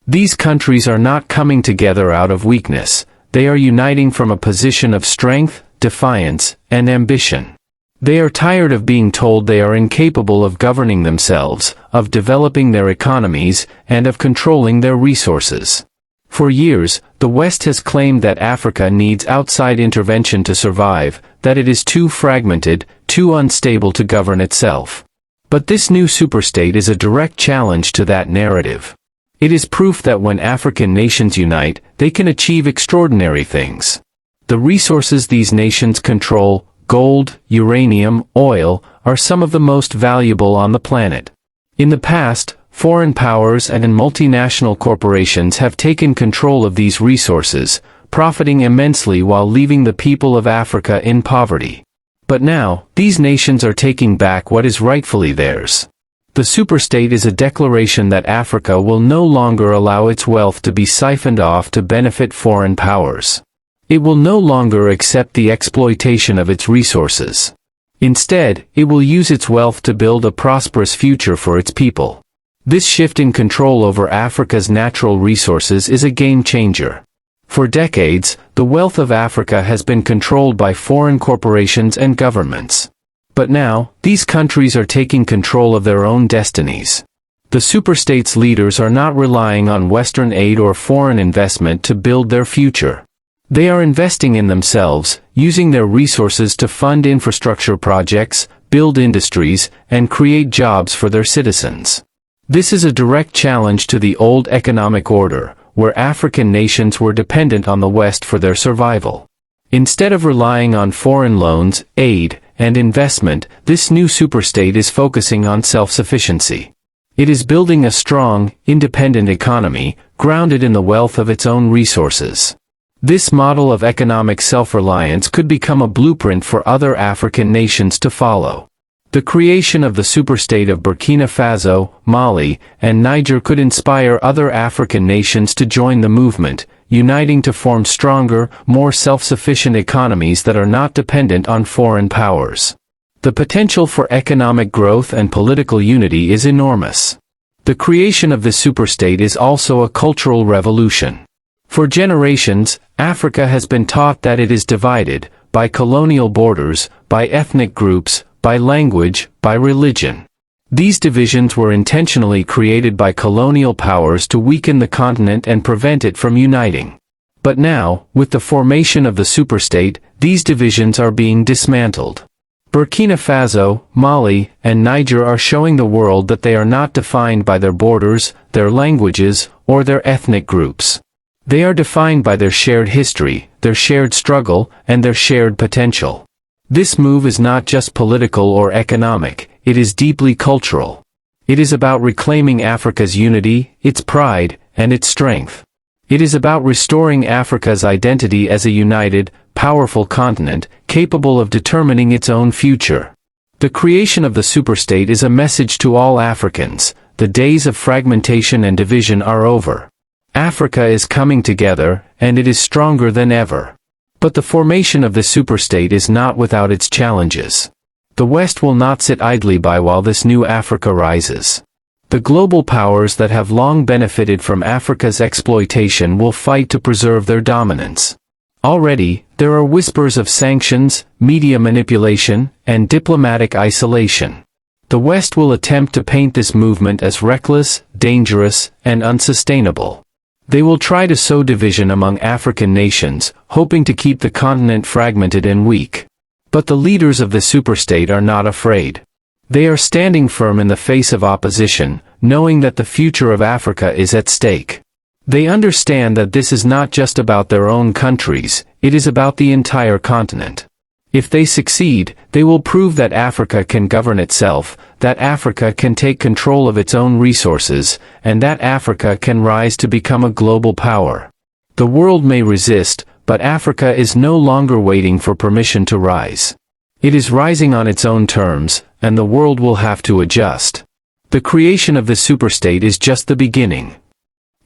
These countries are not coming together out of weakness, they are uniting from a position of strength, defiance, and ambition. They are tired of being told they are incapable of governing themselves, of developing their economies, and of controlling their resources. For years, the West has claimed that Africa needs outside intervention to survive, that it is too fragmented, too unstable to govern itself. But this new superstate is a direct challenge to that narrative. It is proof that when African nations unite, they can achieve extraordinary things. The resources these nations control, gold, uranium, oil, are some of the most valuable on the planet. In the past, foreign powers and multinational corporations have taken control of these resources, profiting immensely while leaving the people of Africa in poverty. But now, these nations are taking back what is rightfully theirs. The superstate is a declaration that Africa will no longer allow its wealth to be siphoned off to benefit foreign powers. It will no longer accept the exploitation of its resources. Instead, it will use its wealth to build a prosperous future for its people. This shift in control over Africa's natural resources is a game changer. For decades, the wealth of Africa has been controlled by foreign corporations and governments. But now, these countries are taking control of their own destinies. The superstate's leaders are not relying on Western aid or foreign investment to build their future. They are investing in themselves, using their resources to fund infrastructure projects, build industries, and create jobs for their citizens. This is a direct challenge to the old economic order, where African nations were dependent on the West for their survival. Instead of relying on foreign loans, aid, and investment, this new superstate is focusing on self-sufficiency. It is building a strong, independent economy, grounded in the wealth of its own resources. This model of economic self-reliance could become a blueprint for other African nations to follow. The creation of the superstate of Burkina Faso, Mali, and Niger could inspire other African nations to join the movement, uniting to form stronger, more self-sufficient economies that are not dependent on foreign powers. The potential for economic growth and political unity is enormous. The creation of this superstate is also a cultural revolution. For generations, Africa has been taught that it is divided, by colonial borders, by ethnic groups, by language, by religion. These divisions were intentionally created by colonial powers to weaken the continent and prevent it from uniting. But now, with the formation of the superstate, these divisions are being dismantled. Burkina Faso, Mali, and Niger are showing the world that they are not defined by their borders, their languages, or their ethnic groups. They are defined by their shared history, their shared struggle, and their shared potential. This move is not just political or economic, it is deeply cultural. It is about reclaiming Africa's unity, its pride, and its strength. It is about restoring Africa's identity as a united, powerful continent, capable of determining its own future. The creation of the superstate is a message to all Africans: the days of fragmentation and division are over. Africa is coming together, and it is stronger than ever. But the formation of the superstate is not without its challenges. The West will not sit idly by while this new Africa rises. The global powers that have long benefited from Africa's exploitation will fight to preserve their dominance. Already, there are whispers of sanctions, media manipulation, and diplomatic isolation. The West will attempt to paint this movement as reckless, dangerous, and unsustainable. They will try to sow division among African nations, hoping to keep the continent fragmented and weak. But the leaders of the superstate are not afraid. They are standing firm in the face of opposition, knowing that the future of Africa is at stake. They understand that this is not just about their own countries, it is about the entire continent. If they succeed, they will prove that Africa can govern itself, that Africa can take control of its own resources, and that Africa can rise to become a global power. The world may resist, but Africa is no longer waiting for permission to rise. It is rising on its own terms, and the world will have to adjust. The creation of the superstate is just the beginning.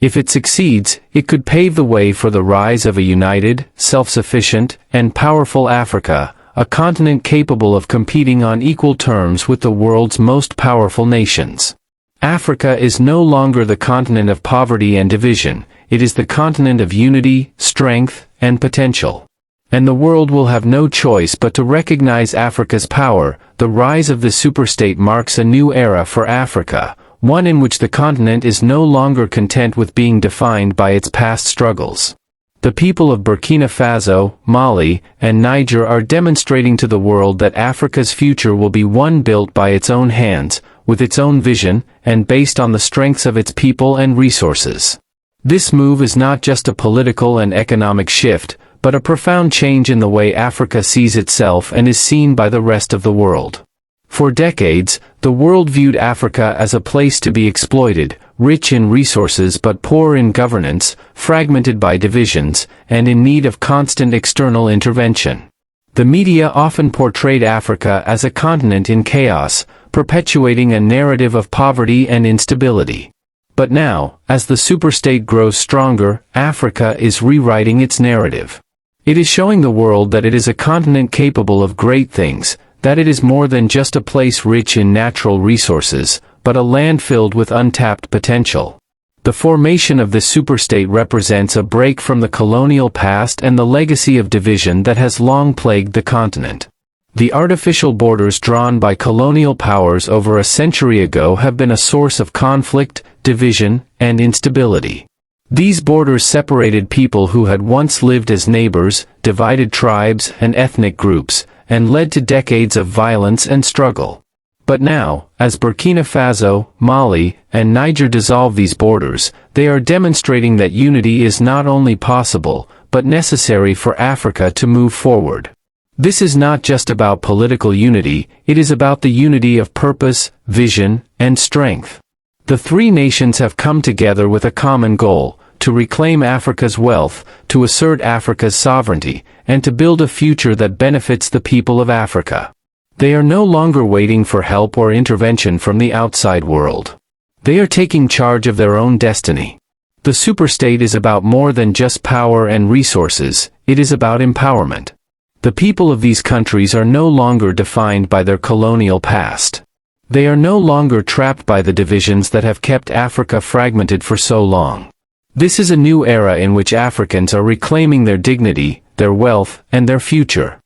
If it succeeds, it could pave the way for the rise of a united, self-sufficient, and powerful Africa, a continent capable of competing on equal terms with the world's most powerful nations. Africa is no longer the continent of poverty and division, it is the continent of unity, strength, and potential. And the world will have no choice but to recognize Africa's power. The rise of the superstate marks a new era for Africa, one in which the continent is no longer content with being defined by its past struggles. The people of Burkina Faso, Mali, and Niger are demonstrating to the world that Africa's future will be one built by its own hands, with its own vision, and based on the strengths of its people and resources. This move is not just a political and economic shift, but a profound change in the way Africa sees itself and is seen by the rest of the world. For decades, the world viewed Africa as a place to be exploited, rich in resources but poor in governance, fragmented by divisions, and in need of constant external intervention. The media often portrayed Africa as a continent in chaos, perpetuating a narrative of poverty and instability. But now, as the superstate grows stronger, Africa is rewriting its narrative. It is showing the world that it is a continent capable of great things, that it is more than just a place rich in natural resources, but a land filled with untapped potential. The formation of the superstate represents a break from the colonial past and the legacy of division that has long plagued the continent. The artificial borders drawn by colonial powers over a century ago have been a source of conflict, division, and instability. These borders separated people who had once lived as neighbors, divided tribes and ethnic groups, and led to decades of violence and struggle. But now, as Burkina Faso, Mali, and Niger dissolve these borders, they are demonstrating that unity is not only possible, but necessary for Africa to move forward. This is not just about political unity, it is about the unity of purpose, vision, and strength. The three nations have come together with a common goal: to reclaim Africa's wealth, to assert Africa's sovereignty, and to build a future that benefits the people of Africa. They are no longer waiting for help or intervention from the outside world. They are taking charge of their own destiny. The superstate is about more than just power and resources, it is about empowerment. The people of these countries are no longer defined by their colonial past. They are no longer trapped by the divisions that have kept Africa fragmented for so long. This is a new era in which Africans are reclaiming their dignity, their wealth, and their future.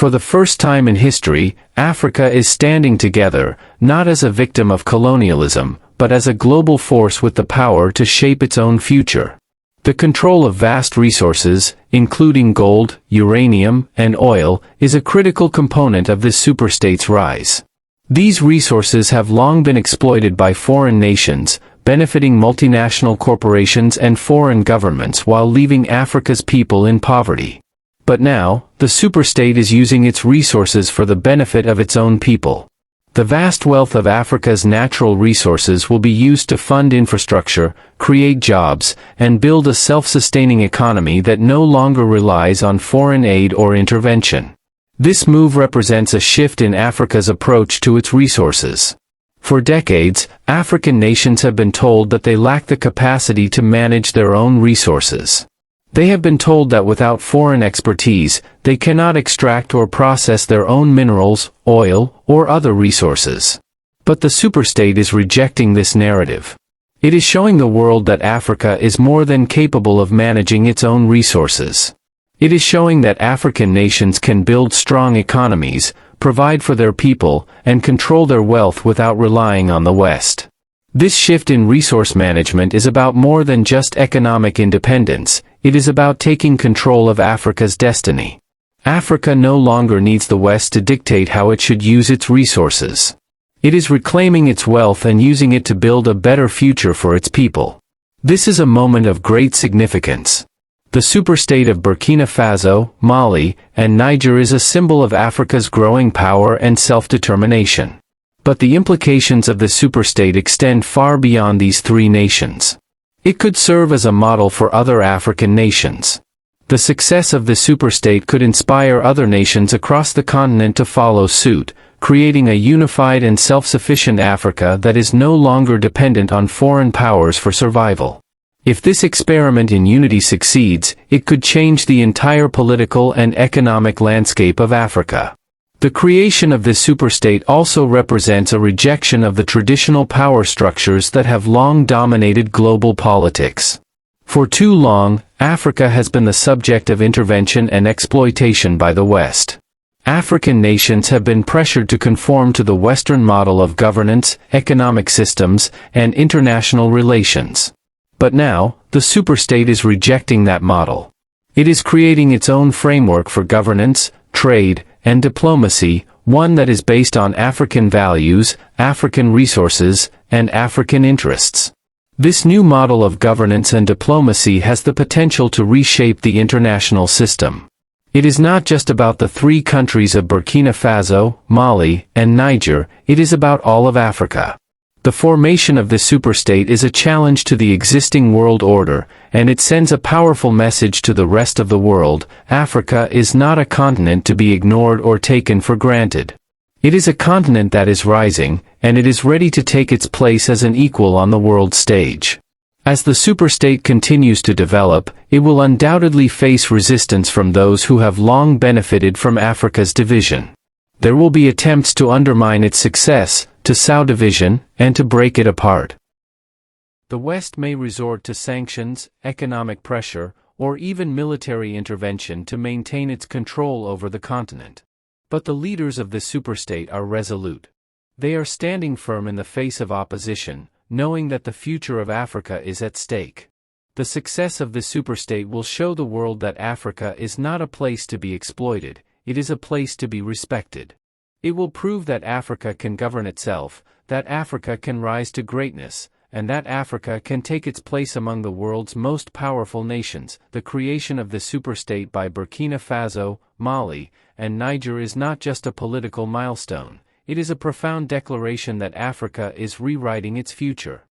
For the first time in history, Africa is standing together, not as a victim of colonialism, but as a global force with the power to shape its own future. The control of vast resources, including gold, uranium, and oil, is a critical component of this superstate's rise. These resources have long been exploited by foreign nations, benefiting multinational corporations and foreign governments while leaving Africa's people in poverty. But now, the superstate is using its resources for the benefit of its own people. The vast wealth of Africa's natural resources will be used to fund infrastructure, create jobs, and build a self-sustaining economy that no longer relies on foreign aid or intervention. This move represents a shift in Africa's approach to its resources. For decades, African nations have been told that they lack the capacity to manage their own resources. They have been told that without foreign expertise, they cannot extract or process their own minerals, oil, or other resources. But the superstate is rejecting this narrative. It is showing the world that Africa is more than capable of managing its own resources. It is showing that African nations can build strong economies, provide for their people, and control their wealth without relying on the West. This shift in resource management is about more than just economic independence. It is about taking control of Africa's destiny. Africa no longer needs the West to dictate how it should use its resources. It is reclaiming its wealth and using it to build a better future for its people. This is a moment of great significance. The superstate of Burkina Faso, Mali, and Niger is a symbol of Africa's growing power and self-determination. But the implications of the superstate extend far beyond these three nations. It could serve as a model for other African nations. The success of the superstate could inspire other nations across the continent to follow suit, creating a unified and self-sufficient Africa that is no longer dependent on foreign powers for survival. If this experiment in unity succeeds, it could change the entire political and economic landscape of Africa. The creation of this superstate also represents a rejection of the traditional power structures that have long dominated global politics. For too long, Africa has been the subject of intervention and exploitation by the West. African nations have been pressured to conform to the Western model of governance, economic systems, and international relations. But now, the superstate is rejecting that model. It is creating its own framework for governance, trade, and diplomacy, one that is based on African values, African resources, and African interests. This new model of governance and diplomacy has the potential to reshape the international system. It is not just about the three countries of Burkina Faso, Mali, and Niger, it is about all of Africa. The formation of this superstate is a challenge to the existing world order, and it sends a powerful message to the rest of the world. Africa is not a continent to be ignored or taken for granted. It is a continent that is rising, and it is ready to take its place as an equal on the world stage. As the superstate continues to develop, it will undoubtedly face resistance from those who have long benefited from Africa's division. There will be attempts to undermine its success, to sow division, and to break it apart. The West may resort to sanctions, economic pressure, or even military intervention to maintain its control over the continent. But the leaders of this superstate are resolute. They are standing firm in the face of opposition, knowing that the future of Africa is at stake. The success of this superstate will show the world that Africa is not a place to be exploited, it is a place to be respected. It will prove that Africa can govern itself, that Africa can rise to greatness, and that Africa can take its place among the world's most powerful nations. The creation of the superstate by Burkina Faso, Mali, and Niger is not just a political milestone, it is a profound declaration that Africa is rewriting its future.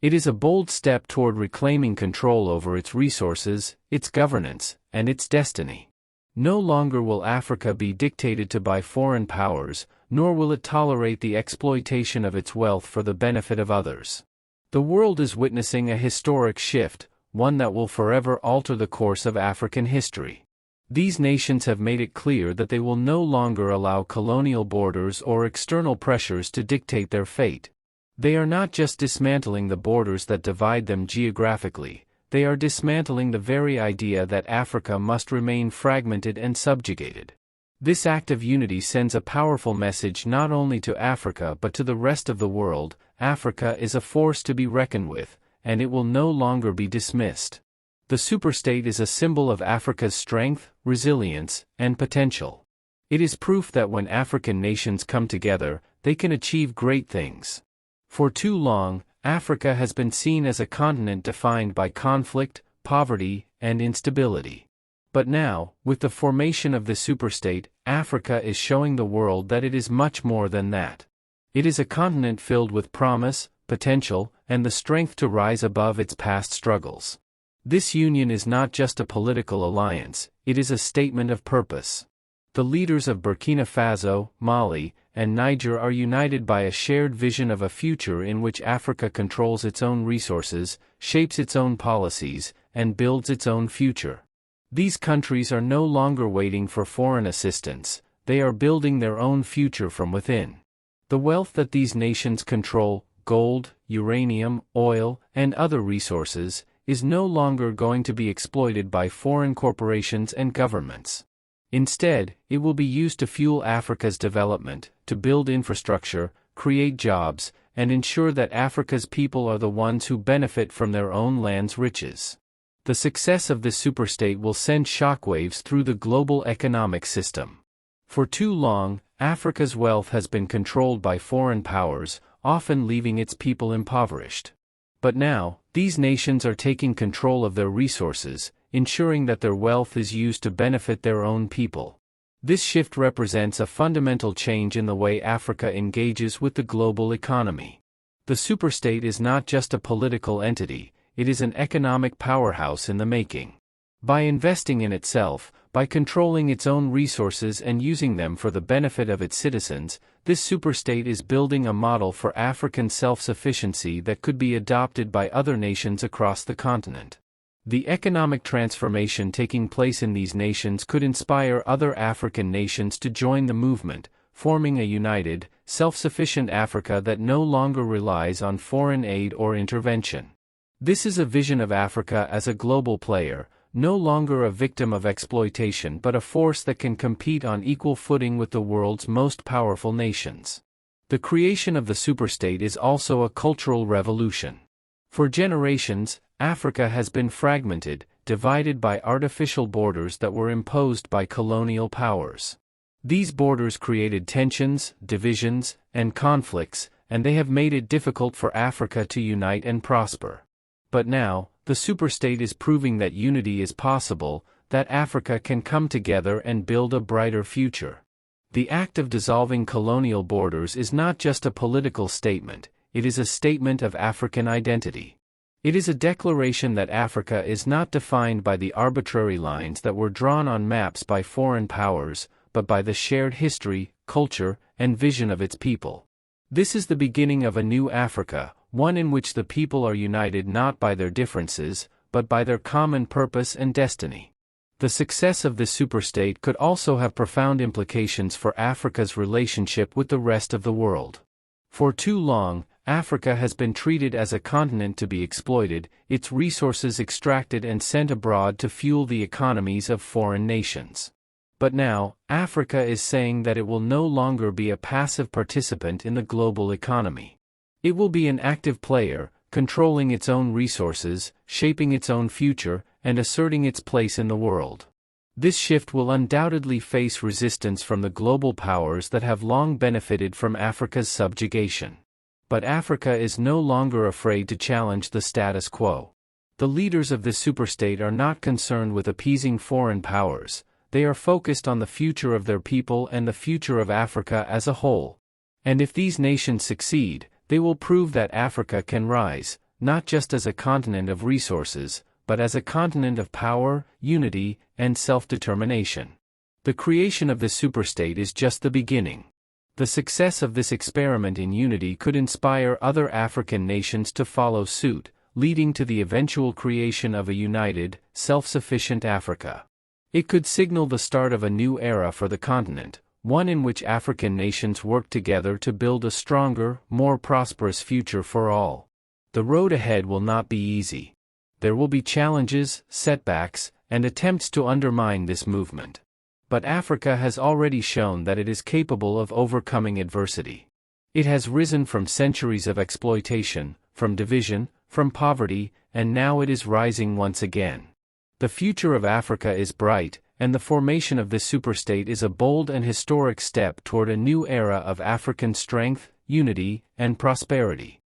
It is a bold step toward reclaiming control over its resources, its governance, and its destiny. No longer will Africa be dictated to by foreign powers, nor will it tolerate the exploitation of its wealth for the benefit of others. The world is witnessing a historic shift, one that will forever alter the course of African history. These nations have made it clear that they will no longer allow colonial borders or external pressures to dictate their fate. They are not just dismantling the borders that divide them geographically, they are dismantling the very idea that Africa must remain fragmented and subjugated. This act of unity sends a powerful message not only to Africa but to the rest of the world. Africa is a force to be reckoned with, and it will no longer be dismissed. The superstate is a symbol of Africa's strength, resilience, and potential. It is proof that when African nations come together, they can achieve great things. For too long, Africa has been seen as a continent defined by conflict, poverty, and instability. But now, with the formation of the superstate, Africa is showing the world that it is much more than that. It is a continent filled with promise, potential, and the strength to rise above its past struggles. This union is not just a political alliance, it is a statement of purpose. The leaders of Burkina Faso, Mali, and Niger are united by a shared vision of a future in which Africa controls its own resources, shapes its own policies, and builds its own future. These countries are no longer waiting for foreign assistance, they are building their own future from within. The wealth that these nations control, gold, uranium, oil, and other resources, is no longer going to be exploited by foreign corporations and governments. Instead, it will be used to fuel Africa's development, to build infrastructure, create jobs, and ensure that Africa's people are the ones who benefit from their own land's riches. The success of this superstate will send shockwaves through the global economic system. For too long, Africa's wealth has been controlled by foreign powers, often leaving its people impoverished. But now, these nations are taking control of their resources, ensuring that their wealth is used to benefit their own people. This shift represents a fundamental change in the way Africa engages with the global economy. The superstate is not just a political entity, it is an economic powerhouse in the making. By investing in itself, by controlling its own resources and using them for the benefit of its citizens, this superstate is building a model for African self-sufficiency that could be adopted by other nations across the continent. The economic transformation taking place in these nations could inspire other African nations to join the movement, forming a united, self-sufficient Africa that no longer relies on foreign aid or intervention. This is a vision of Africa as a global player, no longer a victim of exploitation but a force that can compete on equal footing with the world's most powerful nations. The creation of the superstate is also a cultural revolution. For generations, Africa has been fragmented, divided by artificial borders that were imposed by colonial powers. These borders created tensions, divisions, and conflicts, and they have made it difficult for Africa to unite and prosper. But now, the superstate is proving that unity is possible, that Africa can come together and build a brighter future. The act of dissolving colonial borders is not just a political statement, it is a statement of African identity. It is a declaration that Africa is not defined by the arbitrary lines that were drawn on maps by foreign powers, but by the shared history, culture, and vision of its people. This is the beginning of a new Africa, one in which the people are united not by their differences, but by their common purpose and destiny. The success of this superstate could also have profound implications for Africa's relationship with the rest of the world. For too long, Africa has been treated as a continent to be exploited, its resources extracted and sent abroad to fuel the economies of foreign nations. But now, Africa is saying that it will no longer be a passive participant in the global economy. It will be an active player, controlling its own resources, shaping its own future, and asserting its place in the world. This shift will undoubtedly face resistance from the global powers that have long benefited from Africa's subjugation. But Africa is no longer afraid to challenge the status quo. The leaders of this superstate are not concerned with appeasing foreign powers, they are focused on the future of their people and the future of Africa as a whole. And if these nations succeed, they will prove that Africa can rise, not just as a continent of resources, but as a continent of power, unity, and self-determination. The creation of this superstate is just the beginning. The success of this experiment in unity could inspire other African nations to follow suit, leading to the eventual creation of a united, self-sufficient Africa. It could signal the start of a new era for the continent, one in which African nations work together to build a stronger, more prosperous future for all. The road ahead will not be easy. There will be challenges, setbacks, and attempts to undermine this movement. but Africa has already shown that it is capable of overcoming adversity. It has risen from centuries of exploitation, from division, from poverty, and now it is rising once again. The future of Africa is bright, and the formation of this superstate is a bold and historic step toward a new era of African strength, unity, and prosperity.